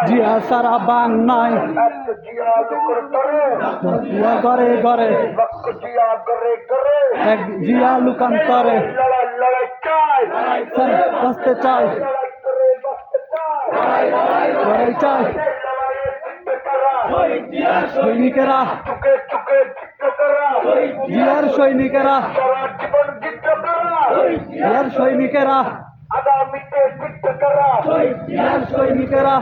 জিয়া সারা বাং নাই, জিয়া ঘরে ঘরে, এক জিয়া লুকান্তরে বাঁচতে চাই, লড়াই চাই। সৈনিকেরা, জিয়ার সৈনিকেরা, জিয়ার সৈনিকেরা, জিয়ার সৈনিকেরা,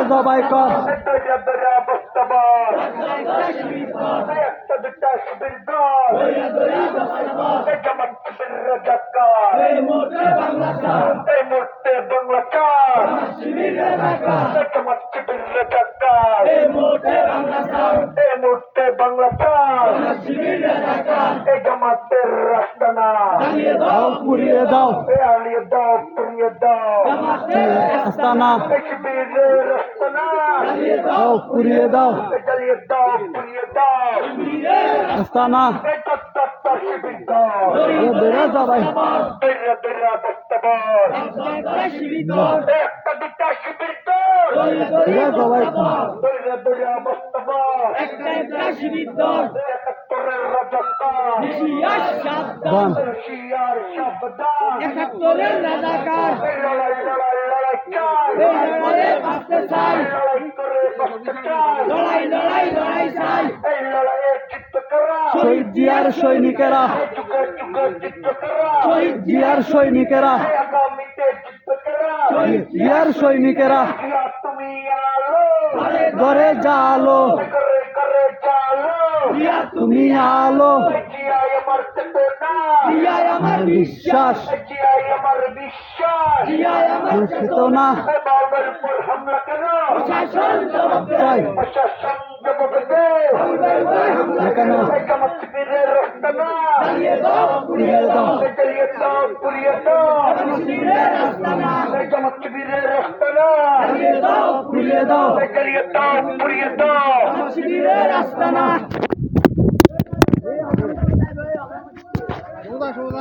জবাই কর, পুড়িয়ে দাও, আস্তানা পুড়িয়ে দাও, আস্তানা বেড়ে যাবাই, একাত্তরের রাজাকার লড়াই লড়াই লড়াই চাই। শহীদ জিয়ার সৈনিকেরা, শহীদ জিয়ার সৈনিকেরা, শহীদ জিয়ার সৈনিকেরা, ঘরে জালো, তুমি আলো, জিয়াই আমার বিশ্বাস, জিয়াই আমার চেতনা প্রশাসন জবাব চাই। কেন চালিয়ে দাও পুড়িয়ে দাও, শিবিরের আস্তানা চালিয়ে দাও পুড়িয়ে দাও, শিবিরের আস্তানা।